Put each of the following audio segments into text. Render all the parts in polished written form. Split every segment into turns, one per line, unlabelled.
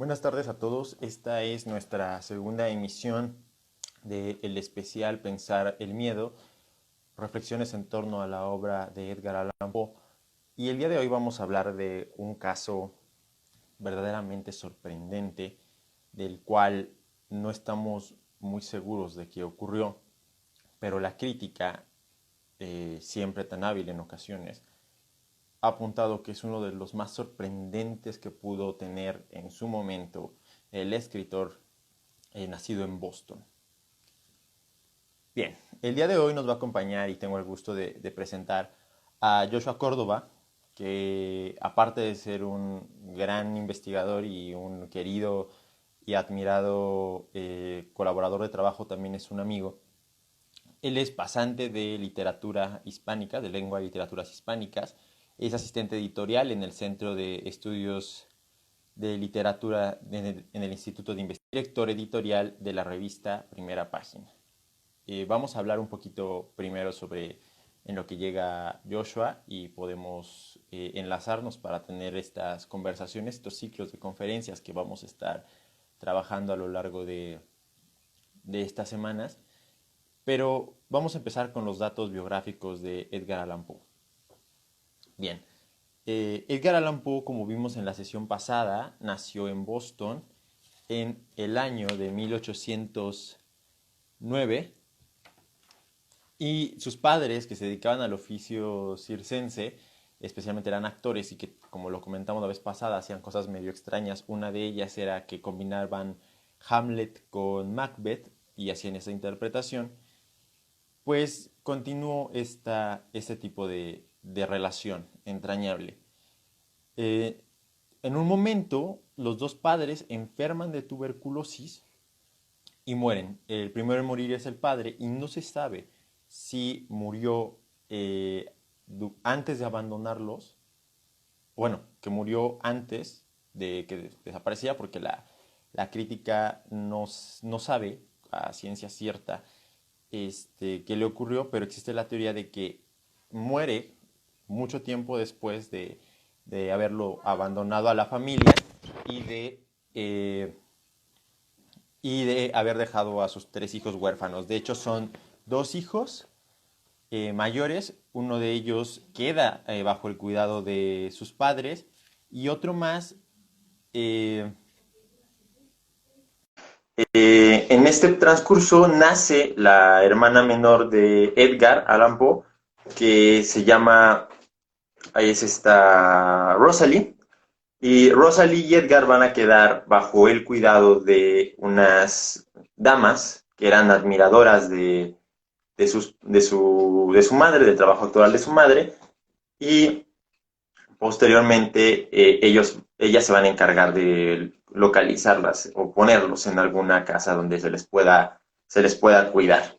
Buenas tardes a todos. Esta es nuestra segunda emisión del especial Pensar el Miedo, reflexiones en torno a la obra de Edgar Allan Poe. Y el día de hoy vamos a hablar de un caso verdaderamente sorprendente, del cual no estamos muy seguros de qué ocurrió, pero la crítica, siempre tan hábil en ocasiones, ha apuntado que es uno de los más sorprendentes que pudo tener en su momento el escritor nacido en Boston. Bien, el día de hoy nos va a acompañar y tengo el gusto de presentar a Joshua Córdoba, que aparte de ser un gran investigador y un querido y admirado colaborador de trabajo, también es un amigo. Él es pasante de literatura hispánica, de lengua y literaturas hispánicas. Es asistente editorial en el Centro de Estudios de Literatura en el Instituto de Investigación, director editorial de la revista Primera Página. Vamos a hablar un poquito primero sobre en lo que llega Joshua y podemos enlazarnos para tener estas conversaciones, estos ciclos de conferencias que vamos a estar trabajando a lo largo de estas semanas. Pero vamos a empezar con los datos biográficos de Edgar Allan Poe. Bien, Edgar Allan Poe, como vimos en la sesión pasada, nació en Boston en el año de 1809 y sus padres, que se dedicaban al oficio circense, especialmente eran actores y que, como lo comentamos la vez pasada, hacían cosas medio extrañas. Una de ellas era que combinaban Hamlet con Macbeth y hacían esa interpretación. Pues continuó este tipo de relación entrañable. Eh, en un momento, los dos padres enferman de tuberculosis y mueren. El primero en morir es el padre y no se sabe si murió antes de abandonarlos, bueno, que murió antes de que desapareciera, porque la crítica no sabe a ciencia cierta qué le ocurrió, pero existe la teoría de que muere mucho tiempo después de haberlo abandonado a la familia y eh, y de haber dejado a sus tres hijos huérfanos. De hecho, son dos hijos mayores, uno de ellos queda bajo el cuidado de sus padres y otro más eh, en este transcurso nace la hermana menor de Edgar Allan Poe, que se llama, ahí es esta Rosalie, y Rosalie y Edgar van a quedar bajo el cuidado de unas damas que eran admiradoras de su madre, del trabajo actoral de su madre, y posteriormente ellas se van a encargar de localizarlas o ponerlos en alguna casa donde se les pueda cuidar.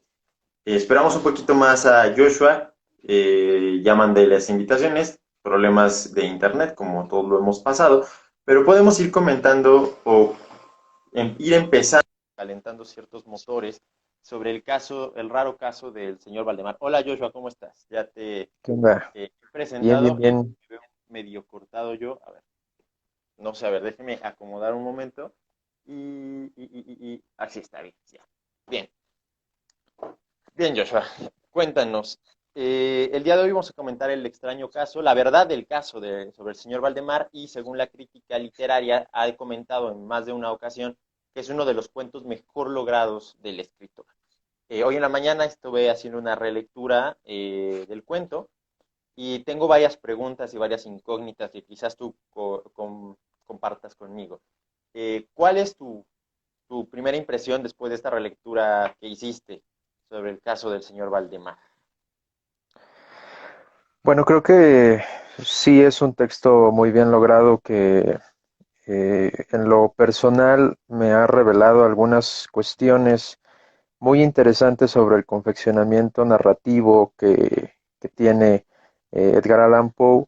Esperamos un poquito más a Joshua, ya mandé las invitaciones, problemas de internet como todos lo hemos pasado, pero podemos ir comentando o ir empezando, calentando ciertos motores sobre el raro caso del señor Valdemar. Hola Joshua, ¿cómo estás? Ya te
¿Qué onda?
he
Bien, bien,
presentado y
bien.
me veo medio cortado yo. A ver, no sé, a ver, déjeme acomodar un momento. Y así está bien, ya. Bien, bien Joshua, cuéntanos. El día de hoy vamos a comentar el extraño caso, la verdad del caso sobre el señor Valdemar y según la crítica literaria ha comentado en más de una ocasión que es uno de los cuentos mejor logrados del escritor. Hoy en la mañana estuve haciendo una relectura del cuento y tengo varias preguntas y varias incógnitas que quizás tú compartas conmigo. ¿Cuál es tu primera impresión después de esta relectura que hiciste sobre el caso del señor Valdemar?
Bueno, creo que sí es un texto muy bien logrado que en lo personal me ha revelado algunas cuestiones muy interesantes sobre el confeccionamiento narrativo que tiene Edgar Allan Poe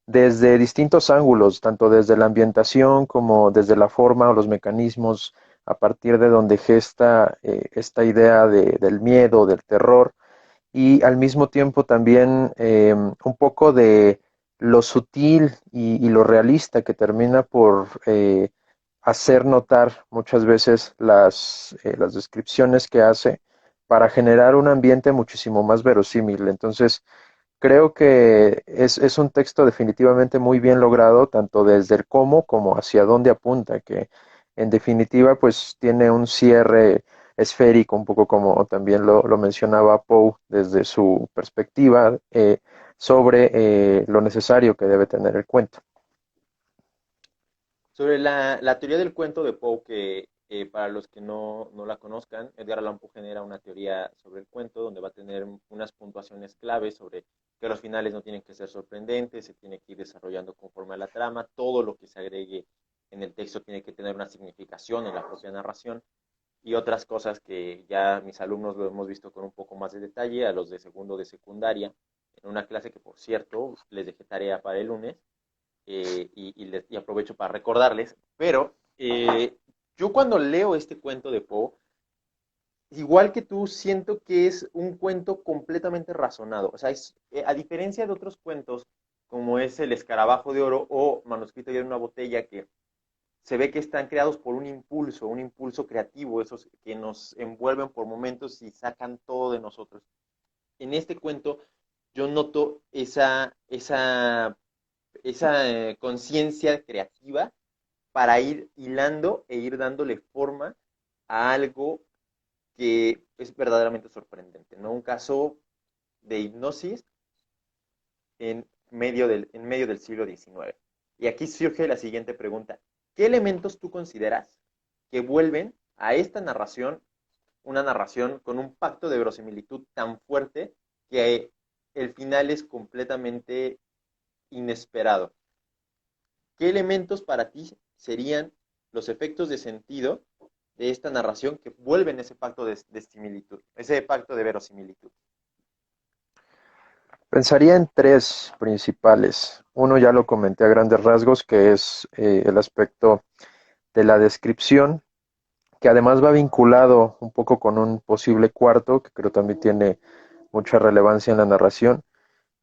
desde distintos ángulos, tanto desde la ambientación como desde la forma o los mecanismos a partir de donde gesta esta idea del miedo, del terror y al mismo tiempo también un poco de lo sutil y lo realista que termina por hacer notar muchas veces las descripciones que hace para generar un ambiente muchísimo más verosímil. Entonces, creo que es un texto definitivamente muy bien logrado, tanto desde el cómo como hacia dónde apunta, que en definitiva pues tiene un cierre esférico, un poco como también lo mencionaba Poe desde su perspectiva sobre lo necesario que debe tener el cuento.
Sobre la teoría del cuento de Poe, que para los que no la conozcan, Edgar Allan Poe genera una teoría sobre el cuento donde va a tener unas puntuaciones claves sobre que los finales no tienen que ser sorprendentes, se tiene que ir desarrollando conforme a la trama, todo lo que se agregue en el texto tiene que tener una significación en la propia narración y otras cosas que ya mis alumnos lo hemos visto con un poco más de detalle, a los de segundo de secundaria, en una clase que por cierto les dejé tarea para el lunes, y aprovecho para recordarles, pero yo cuando leo este cuento de Poe, igual que tú, siento que es un cuento completamente razonado. O sea, a diferencia de otros cuentos, como es El Escarabajo de Oro o Manuscrito en una botella, que se ve que están creados por un impulso creativo, esos que nos envuelven por momentos y sacan todo de nosotros. En este cuento yo noto esa conciencia creativa para ir hilando e ir dándole forma a algo que es verdaderamente sorprendente, ¿no? Un caso de hipnosis en medio del siglo XIX. Y aquí surge la siguiente pregunta. ¿Qué elementos tú consideras que vuelven a esta narración una narración con un pacto de verosimilitud tan fuerte que el final es completamente inesperado? ¿Qué elementos para ti serían los efectos de sentido de esta narración que vuelven ese pacto de similitud, ese pacto de verosimilitud?
Pensaría en tres principales. Uno ya lo comenté a grandes rasgos, que es el aspecto de la descripción, que además va vinculado un poco con un posible cuarto, que creo también tiene mucha relevancia en la narración,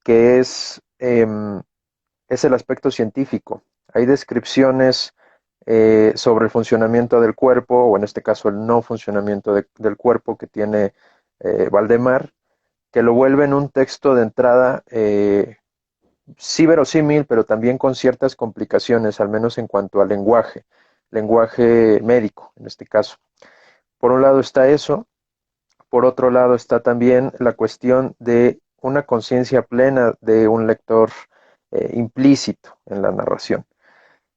que es el aspecto científico. Hay descripciones sobre el funcionamiento del cuerpo, o en este caso el no funcionamiento del cuerpo que tiene Valdemar, que lo vuelve en un texto de entrada sí verosímil, pero también con ciertas complicaciones, al menos en cuanto al lenguaje médico en este caso. Por un lado está eso, por otro lado está también la cuestión de una conciencia plena de un lector implícito en la narración.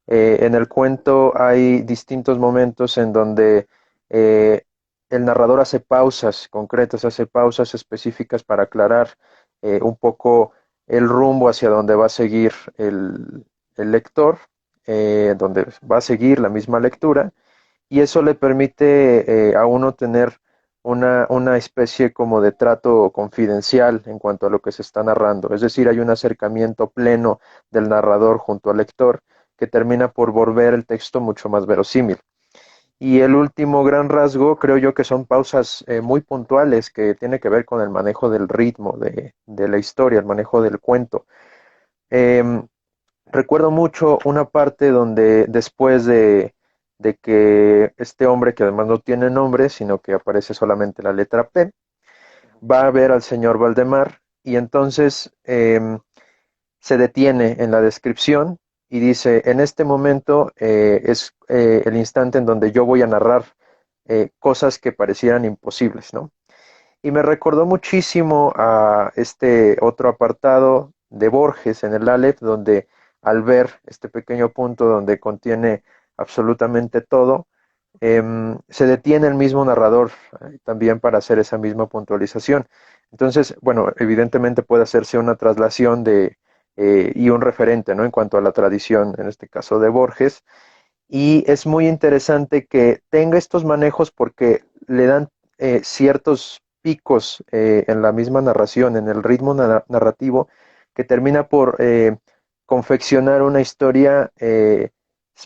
En el cuento hay distintos momentos en donde eh, el narrador hace pausas concretas, hace pausas específicas para aclarar un poco el rumbo hacia donde va a seguir el lector, donde va a seguir la misma lectura, y eso le permite a uno tener una especie como de trato confidencial en cuanto a lo que se está narrando. Es decir, hay un acercamiento pleno del narrador junto al lector que termina por volver el texto mucho más verosímil. Y el último gran rasgo, creo yo que son pausas muy puntuales que tiene que ver con el manejo del ritmo de la historia, el manejo del cuento. Eh, Recuerdo mucho una parte donde después de que este hombre, que además no tiene nombre, sino que aparece solamente la letra P, va a ver al señor Valdemar y entonces se detiene en la descripción y dice, en este momento es el instante en donde yo voy a narrar cosas que parecieran imposibles, ¿no? Y me recordó muchísimo a este otro apartado de Borges en el Aleph, donde al ver este pequeño punto donde contiene absolutamente todo, se detiene el mismo narrador también para hacer esa misma puntualización. Entonces, bueno, evidentemente puede hacerse una traslación y un referente, ¿no? En cuanto a la tradición, en este caso de Borges, y es muy interesante que tenga estos manejos porque le dan ciertos picos en la misma narración, en el ritmo narrativo, que termina por confeccionar una historia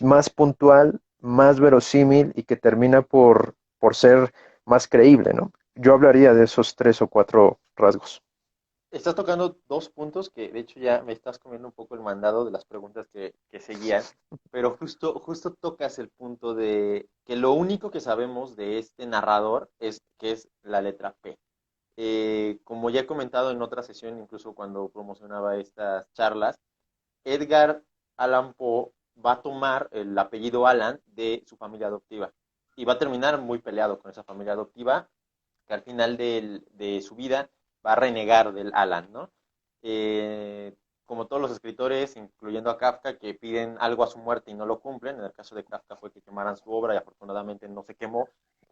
más puntual, más verosímil y que termina por ser más creíble, ¿no? Yo hablaría de esos tres o cuatro rasgos.
Estás tocando dos puntos que de hecho ya me estás comiendo un poco el mandado de las preguntas que seguían, pero justo tocas el punto de que lo único que sabemos de este narrador es que es la letra P. Como ya he comentado en otra sesión, incluso cuando promocionaba estas charlas, Edgar Allan Poe va a tomar el apellido Allan de su familia adoptiva y va a terminar muy peleado con esa familia adoptiva que al final de su vida va a renegar del Alan, ¿no? Como todos los escritores, incluyendo a Kafka, que piden algo a su muerte y no lo cumplen, en el caso de Kafka fue que quemaran su obra y afortunadamente no se quemó,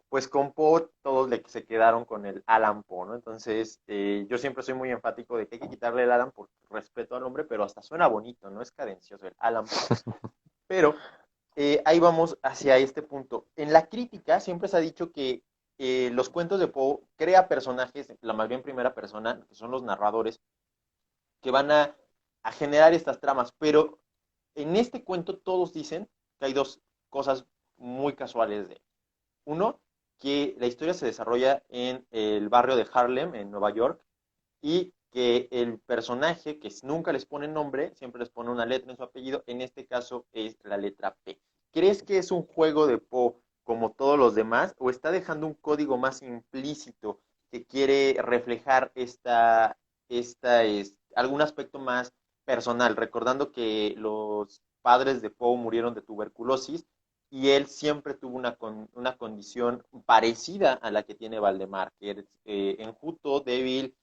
pues con Poe todos se quedaron con el Alan Poe, ¿no? Entonces, yo siempre soy muy enfático de que hay que quitarle el Alan por respeto al hombre, pero hasta suena bonito, ¿no? Es cadencioso el Alan Poe. Pero ahí vamos hacia este punto. En la crítica siempre se ha dicho que los cuentos de Poe crea personajes, la mayoría en primera persona, que son los narradores, que van a generar estas tramas, pero en este cuento todos dicen que hay dos cosas muy casuales de él. Uno, que la historia se desarrolla en el barrio de Harlem, en Nueva York, y que el personaje, que nunca les pone nombre, siempre les pone una letra en su apellido, en este caso es la letra P. ¿Crees que es un juego de Poe como todos los demás o está dejando un código más implícito que quiere reflejar algún aspecto más personal? Recordando que los padres de Poe murieron de tuberculosis y él siempre tuvo una condición parecida a la que tiene Valdemar, que es enjuto, débil,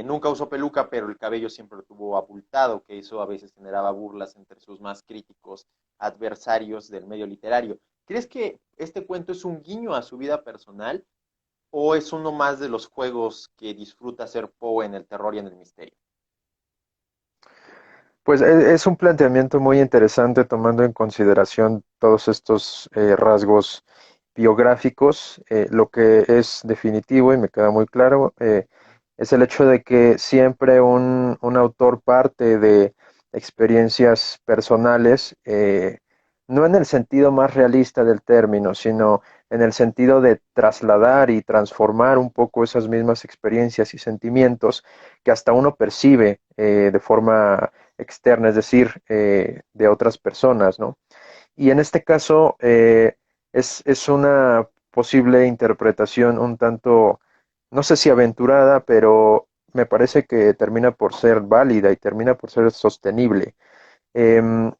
nunca usó peluca, pero el cabello siempre lo tuvo abultado, que eso a veces generaba burlas entre sus más críticos adversarios del medio literario. ¿Crees que este cuento es un guiño a su vida personal o es uno más de los juegos que disfruta hacer Poe en el terror y en el misterio?
Pues es un planteamiento muy interesante tomando en consideración todos estos rasgos biográficos. Lo que es definitivo y me queda muy claro es el hecho de que siempre un autor parte de experiencias personales, no en el sentido más realista del término, sino en el sentido de trasladar y transformar un poco esas mismas experiencias y sentimientos que hasta uno percibe de forma externa, es decir, de otras personas, ¿no? Y en este caso es una posible interpretación un tanto, no sé si aventurada, pero me parece que termina por ser válida y termina por ser sostenible. Eh,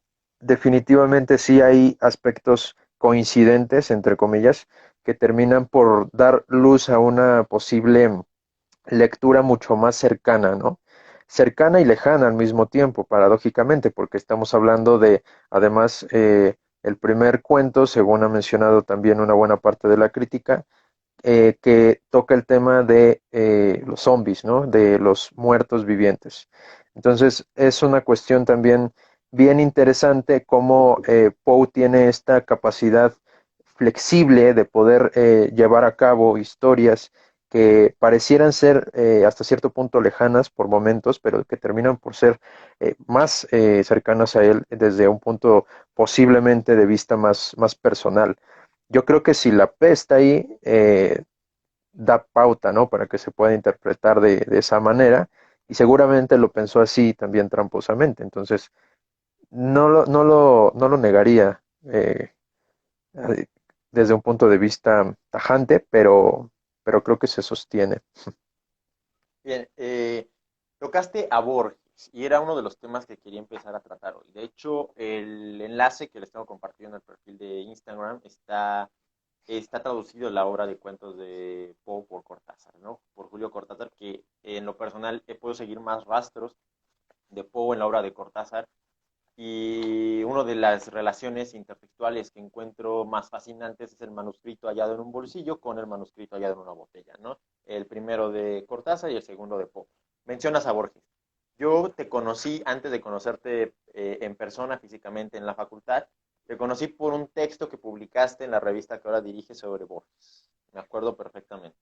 Definitivamente sí hay aspectos coincidentes, entre comillas, que terminan por dar luz a una posible lectura mucho más cercana, ¿no? Cercana y lejana al mismo tiempo, paradójicamente, porque estamos hablando de, además, el primer cuento, según ha mencionado también una buena parte de la crítica, que toca el tema de los zombies, ¿no? De los muertos vivientes. Entonces, es una cuestión también bien interesante cómo Poe tiene esta capacidad flexible de poder llevar a cabo historias que parecieran ser hasta cierto punto lejanas por momentos, pero que terminan por ser más cercanas a él desde un punto posiblemente de vista más personal. Yo creo que si la P está ahí, da pauta, ¿no? Para que se pueda interpretar de esa manera, y seguramente lo pensó así también tramposamente. Entonces, no lo negaría eh, desde un punto de vista tajante, pero creo que se sostiene.
Bien, tocaste a Borges y era uno de los temas que quería empezar a tratar hoy. De hecho, el enlace que les tengo compartido en el perfil de Instagram está traducido en la obra de cuentos de Poe por Cortázar, ¿no? Por Julio Cortázar, que en lo personal he podido seguir más rastros de Poe en la obra de Cortázar y una de las relaciones intertextuales que encuentro más fascinantes es el manuscrito hallado en un bolsillo con el manuscrito hallado en una botella, ¿no? El primero de Cortázar y el segundo de Poe. Mencionas a Borges. Yo te conocí antes de conocerte en persona, físicamente en la facultad. Te conocí por un texto que publicaste en la revista que ahora diriges sobre Borges. Me acuerdo perfectamente.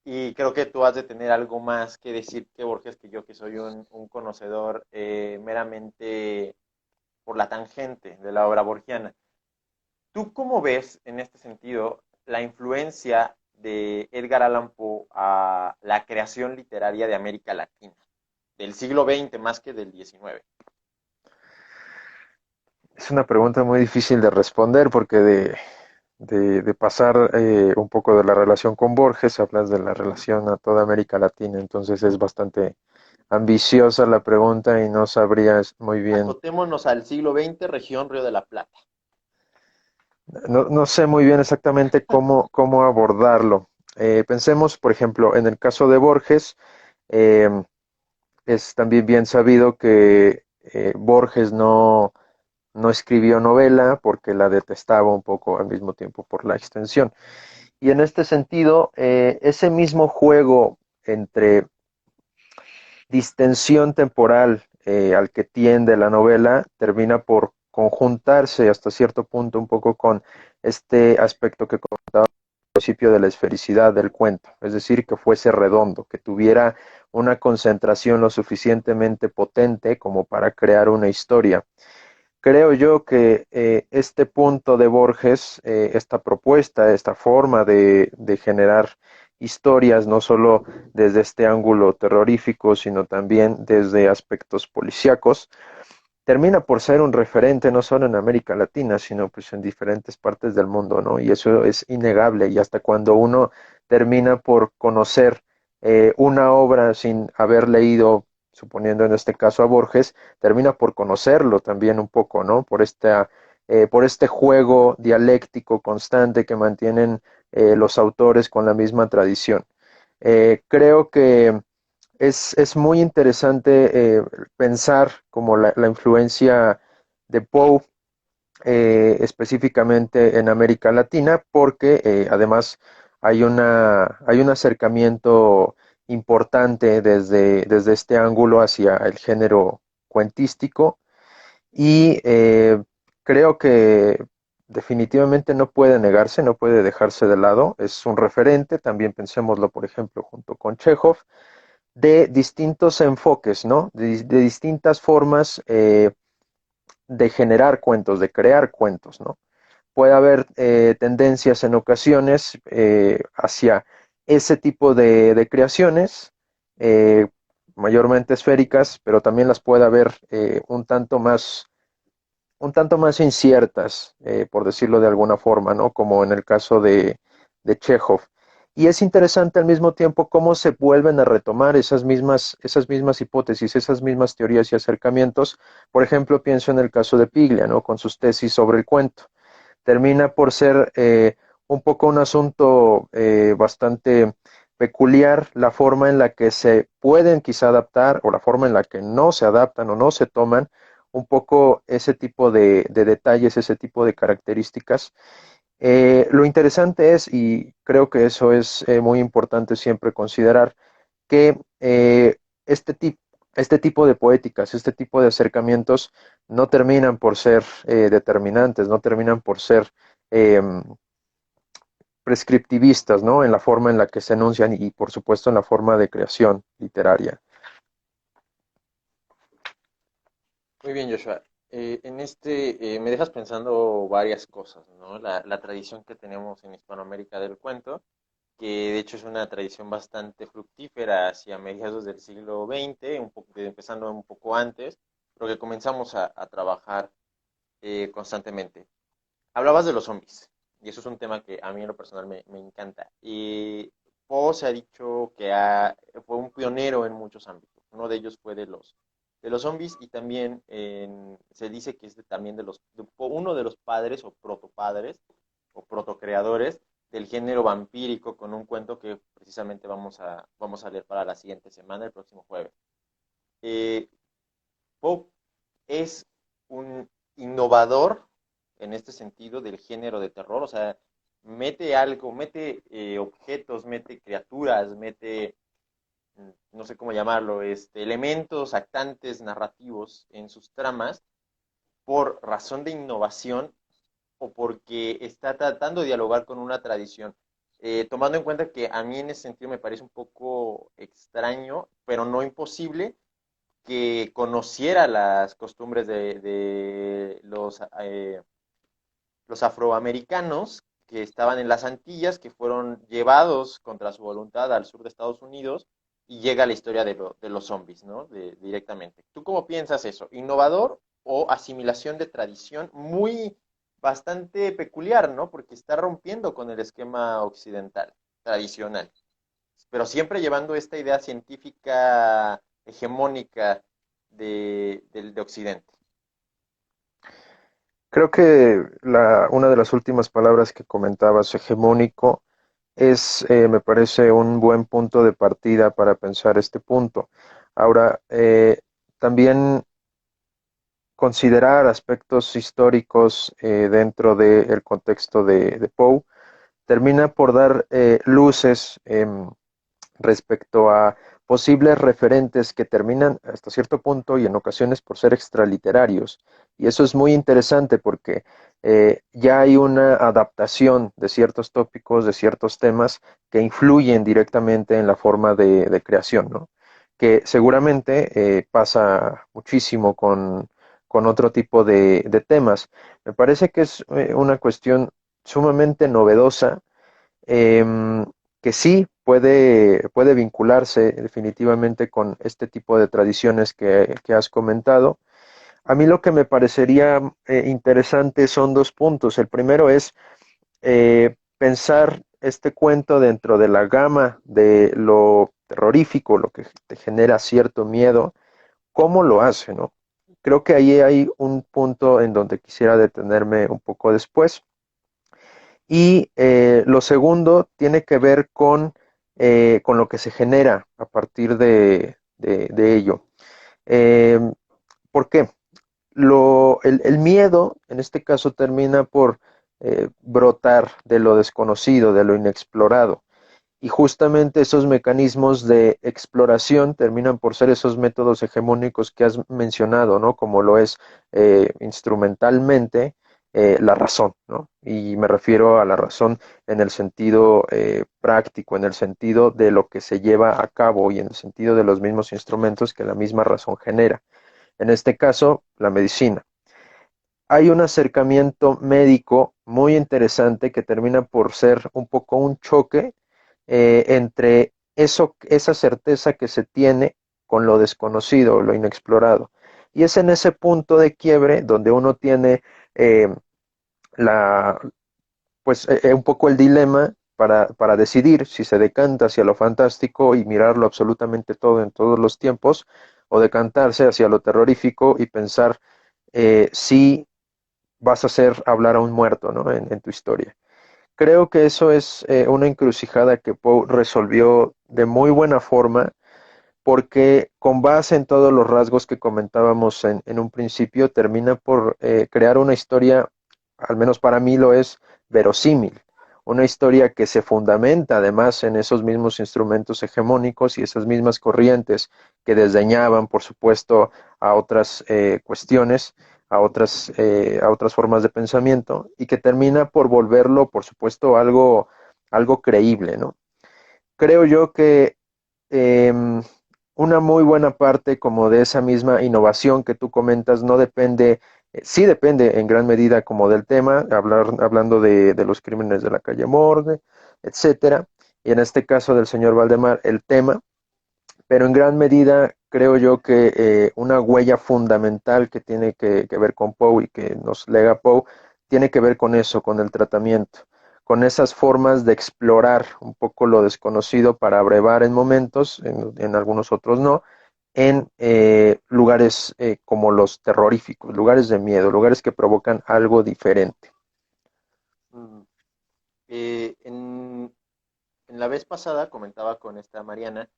Y creo que tú has de tener algo más que decir que Borges que yo, que soy un conocedor meramente por la tangente de la obra borgiana. ¿Tú cómo ves en este sentido la influencia de Edgar Allan Poe a la creación literaria de América Latina, del siglo XX más que del XIX?
es una pregunta muy difícil de responder porque de pasar un poco de la relación con Borges, hablas de la relación a toda América Latina, entonces es bastante ambiciosa la pregunta y no sabrías muy bien,
Acotémonos al siglo XX, región Río de la Plata.
no sé muy bien exactamente cómo abordarlo. Pensemos, por ejemplo, en el caso de Borges, eh, es también bien sabido que Borges no escribió novela porque la detestaba un poco al mismo tiempo por la extensión. Y en este sentido, ese mismo juego entre distensión temporal al que tiende la novela termina por conjuntarse hasta cierto punto un poco con este aspecto que comentaba al principio de la esfericidad del cuento, es decir, que fuese redondo, que tuviera una concentración lo suficientemente potente como para crear una historia. Creo yo que este punto de Borges, esta propuesta, esta forma de generar historias, no solo desde este ángulo terrorífico, sino también desde aspectos policíacos, termina por ser un referente no solo en América Latina, sino pues en diferentes partes del mundo, ¿no? Y eso es innegable. Y hasta cuando uno termina por conocer una obra sin haber leído, suponiendo en este caso a Borges, termina por conocerlo también un poco, ¿no? Por este juego dialéctico constante que mantienen los autores con la misma tradición. Creo que es muy interesante pensar como la influencia de Poe específicamente en América Latina, porque además hay un acercamiento importante desde este ángulo hacia el género cuentístico y creo que definitivamente no puede negarse, no puede dejarse de lado, es un referente, también pensémoslo por ejemplo junto con Chekhov, de distintos enfoques, ¿no? De distintas formas de generar cuentos, de crear cuentos, ¿no? Puede haber tendencias en ocasiones hacia ese tipo de creaciones, eh, mayormente esféricas, pero también las puede haber un tanto más inciertas, por decirlo de alguna forma, ¿no? Como en el caso de Chekhov. Y es interesante al mismo tiempo cómo se vuelven a retomar esas mismas hipótesis, esas mismas teorías y acercamientos. Por ejemplo, pienso en el caso de Piglia, ¿no? Con sus tesis sobre el cuento. Termina por ser un poco un asunto bastante peculiar la forma en la que se pueden quizá adaptar o la forma en la que no se adaptan o no se toman un poco ese tipo de detalles, ese tipo de características. Lo interesante es, y creo que eso es muy importante siempre considerar, que este tipo de poéticas, este tipo de acercamientos no terminan por ser determinantes, no terminan por ser eh, prescriptivistas, ¿no? En la forma en la que se enuncian y, por supuesto, en la forma de creación literaria.
Muy bien, Joshua. Me dejas pensando varias cosas, ¿no? La tradición que tenemos en Hispanoamérica del cuento, que de hecho es una tradición bastante fructífera hacia mediados del siglo XX, empezando un poco antes, pero que comenzamos a trabajar constantemente. Hablabas de los zombies, y eso es un tema que a mí en lo personal me encanta. Y Poe se ha dicho que fue un pionero en muchos ámbitos. Uno de ellos fue de los zombies y también se dice que es también uno de los padres o protopadres o protocreadores del género vampírico con un cuento que precisamente vamos a leer para la siguiente semana, el próximo jueves. Eh, Poe es un innovador en este sentido del género de terror, o sea, mete algo, mete objetos, mete criaturas, mete, no sé cómo llamarlo, elementos actantes narrativos en sus tramas por razón de innovación o porque está tratando de dialogar con una tradición. Tomando en cuenta que a mí en ese sentido me parece un poco extraño, pero no imposible, que conociera las costumbres de los afroamericanos que estaban en las Antillas, que fueron llevados contra su voluntad al sur de Estados Unidos, y llega la historia de los zombies, ¿no? Directamente. ¿Tú cómo piensas eso? ¿Innovador o asimilación de tradición muy bastante peculiar, ¿no? Porque está rompiendo con el esquema occidental, tradicional, pero siempre llevando esta idea científica hegemónica de Occidente.
Creo que una de las últimas palabras que comentabas, hegemónico, me parece un buen punto de partida para pensar este punto. Ahora, también considerar aspectos históricos dentro del contexto de Poe termina por dar luces respecto a posibles referentes que terminan hasta cierto punto y en ocasiones por ser extraliterarios. Y eso es muy interesante porque ya hay una adaptación de ciertos tópicos, de ciertos temas que influyen directamente en la forma de creación, ¿no? Que seguramente pasa muchísimo con otro tipo de temas. Me parece que es una cuestión sumamente novedosa, eh, que sí puede vincularse definitivamente con este tipo de tradiciones que has comentado. A mí lo que me parecería interesante son dos puntos. El primero es pensar este cuento dentro de la gama de lo terrorífico, lo que te genera cierto miedo, cómo lo hace, ¿no? Creo que ahí hay un punto en donde quisiera detenerme un poco después. Y lo segundo tiene que ver con lo que se genera a partir de ello. Eh, ¿Por qué? El miedo, en este caso, termina por brotar de lo desconocido, de lo inexplorado. Y justamente esos mecanismos de exploración terminan por ser esos métodos hegemónicos que has mencionado, ¿no? Como lo es instrumentalmente la razón, ¿no? Y me refiero a la razón en el sentido práctico, en el sentido de lo que se lleva a cabo y en el sentido de los mismos instrumentos que la misma razón genera. En este caso, la medicina. Hay un acercamiento médico muy interesante que termina por ser un poco un choque entre esa certeza que se tiene con lo desconocido, lo inexplorado. Y es en ese punto de quiebre donde uno tiene eh, la, un poco el dilema para decidir si se decanta hacia lo fantástico y mirarlo absolutamente todo en todos los tiempos, o decantarse hacia lo terrorífico y pensar si vas a hacer hablar a un muerto, ¿no? En tu historia. Creo que eso es una encrucijada que Poe resolvió de muy buena forma, porque con base en todos los rasgos que comentábamos en un principio, termina por crear una historia, al menos para mí lo es, verosímil. Una historia que se fundamenta además en esos mismos instrumentos hegemónicos y esas mismas corrientes que desdeñaban, por supuesto, a otras cuestiones, a otras formas de pensamiento, y que termina por volverlo, por supuesto, algo creíble, ¿no? Creo yo que eh, una muy buena parte como de esa misma innovación que tú comentas no depende, sí depende en gran medida como del tema, hablando de los crímenes de la calle Morgue, etcétera, y en este caso del señor Valdemar, el tema, pero en gran medida creo yo que una huella fundamental que tiene que ver con Poe y que nos lega Poe, tiene que ver con eso, con el tratamiento, con esas formas de explorar un poco lo desconocido para abrevar en momentos, en algunos otros no, en lugares como los terroríficos, lugares de miedo, lugares que provocan algo diferente.
Mm. En la vez pasada comentaba con esta Mariana,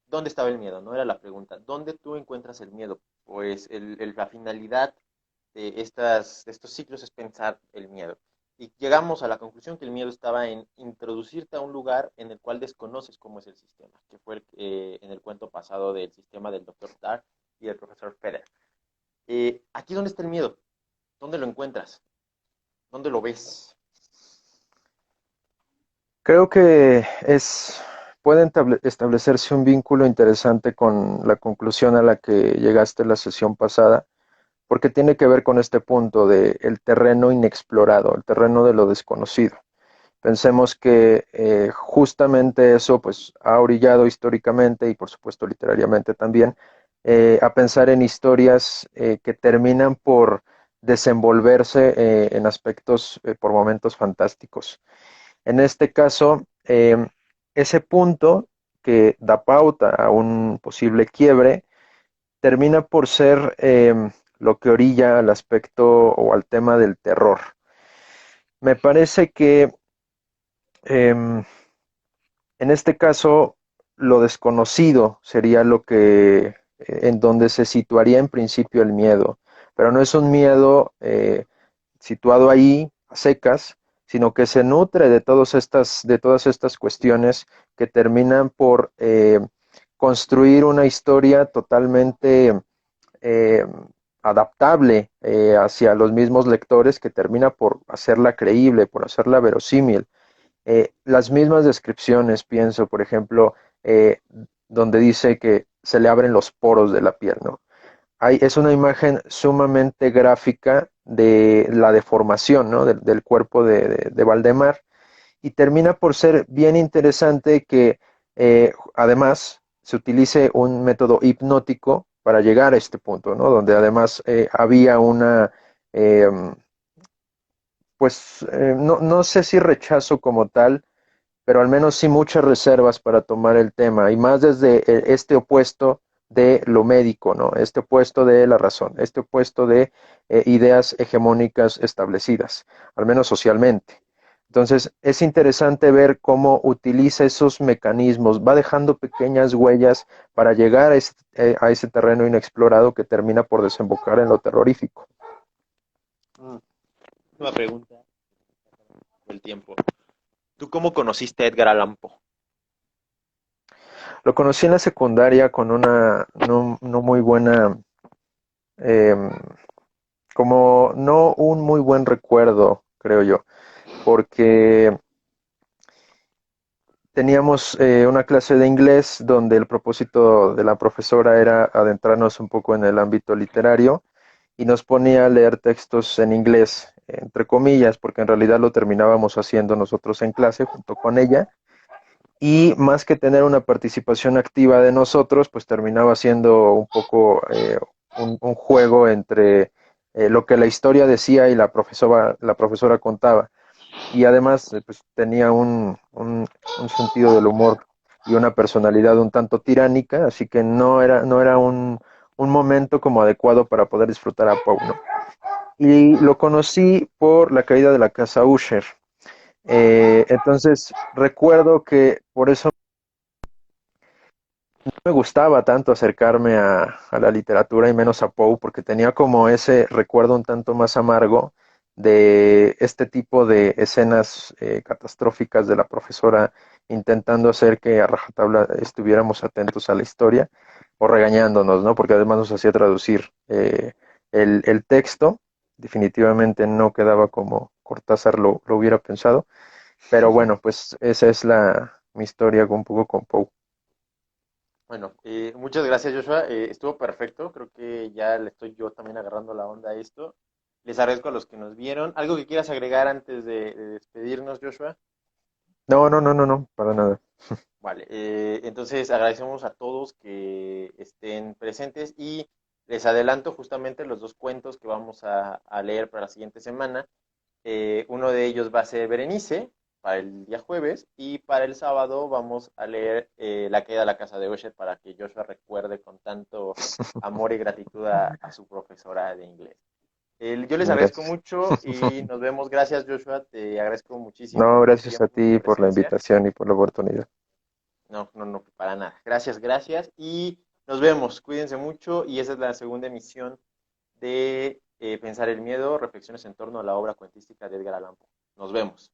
¿dónde estaba el miedo? No era la pregunta. ¿Dónde tú encuentras el miedo? Pues la finalidad de estos ciclos es pensar el miedo. Y llegamos a la conclusión que el miedo estaba en introducirte a un lugar en el cual desconoces cómo es el sistema, que fue en el cuento pasado del sistema del doctor Starr y del profesor Feder. ¿Aquí dónde está el miedo? ¿Dónde lo encuentras? ¿Dónde lo ves?
Creo que puede establecerse un vínculo interesante con la conclusión a la que llegaste en la sesión pasada, porque tiene que ver con este punto de el terreno inexplorado, el terreno de lo desconocido. Pensemos que justamente eso pues ha orillado históricamente y por supuesto literariamente también a pensar en historias que terminan por desenvolverse en aspectos por momentos fantásticos. En este caso, ese punto que da pauta a un posible quiebre termina por ser lo que orilla al aspecto o al tema del terror. Me parece que en este caso lo desconocido sería lo que en donde se situaría en principio el miedo, pero no es un miedo situado ahí a secas, sino que se nutre de todas estas cuestiones que terminan por construir una historia totalmente eh, adaptable hacia los mismos lectores, que termina por hacerla creíble, por hacerla verosímil. Las mismas descripciones, pienso, por ejemplo, donde dice que se le abren los poros de la piel, ¿no? Es una imagen sumamente gráfica de la deformación, ¿no? Del cuerpo de Valdemar, y termina por ser bien interesante que además se utilice un método hipnótico para llegar a este punto, ¿no? Donde además había una, eh, pues no sé si rechazo como tal, pero al menos sí muchas reservas para tomar el tema, y más desde este opuesto de lo médico, ¿no? Este opuesto de la razón, este opuesto de ideas hegemónicas establecidas, al menos socialmente. Entonces, es interesante ver cómo utiliza esos mecanismos, va dejando pequeñas huellas para llegar a ese terreno inexplorado que termina por desembocar en lo terrorífico.
Última pregunta del tiempo. ¿Tú cómo conociste a Edgar Allan Poe?
Lo conocí en la secundaria con una no muy buena, eh, como no un muy buen recuerdo, creo yo, porque teníamos una clase de inglés donde el propósito de la profesora era adentrarnos un poco en el ámbito literario y nos ponía a leer textos en inglés, entre comillas, porque en realidad lo terminábamos haciendo nosotros en clase junto con ella, y más que tener una participación activa de nosotros, pues terminaba siendo un poco un juego entre lo que la historia decía y la profesora contaba. Y además pues, tenía un sentido del humor y una personalidad un tanto tiránica, así que no era un momento como adecuado para poder disfrutar a Poe, ¿no? Y lo conocí por la caída de la casa Usher. Entonces recuerdo que por eso me gustaba tanto acercarme a la literatura y menos a Poe, porque tenía como ese recuerdo un tanto más amargo de este tipo de escenas catastróficas de la profesora intentando hacer que a rajatabla estuviéramos atentos a la historia o regañándonos, ¿no? Porque además nos hacía traducir el texto. Definitivamente no quedaba como Cortázar lo hubiera pensado, pero bueno, pues esa es mi historia un poco con Poe.
Bueno, muchas gracias, Joshua. Estuvo perfecto. Creo que ya le estoy yo también agarrando la onda a esto. Les agradezco a los que nos vieron. ¿Algo que quieras agregar antes de despedirnos, Joshua?
No, para nada.
Vale, entonces agradecemos a todos que estén presentes y les adelanto justamente los dos cuentos que vamos a leer para la siguiente semana. Uno de ellos va a ser Berenice para el día jueves y para el sábado vamos a leer La caída de la casa de Usher para que Joshua recuerde con tanto amor y gratitud a su profesora de inglés. Yo les agradezco
Gracias.
mucho y nos vemos. Gracias, Joshua. Te agradezco muchísimo
No,
tu
gracias a
tiempo y tu
ti por la
presencia.
invitación y por la oportunidad.
No, no, no, para nada. Gracias, gracias. Y nos vemos. Cuídense mucho. Y esa es la segunda emisión de Pensar el Miedo, reflexiones en torno a la obra cuentística de Edgar Allan Poe. Nos vemos.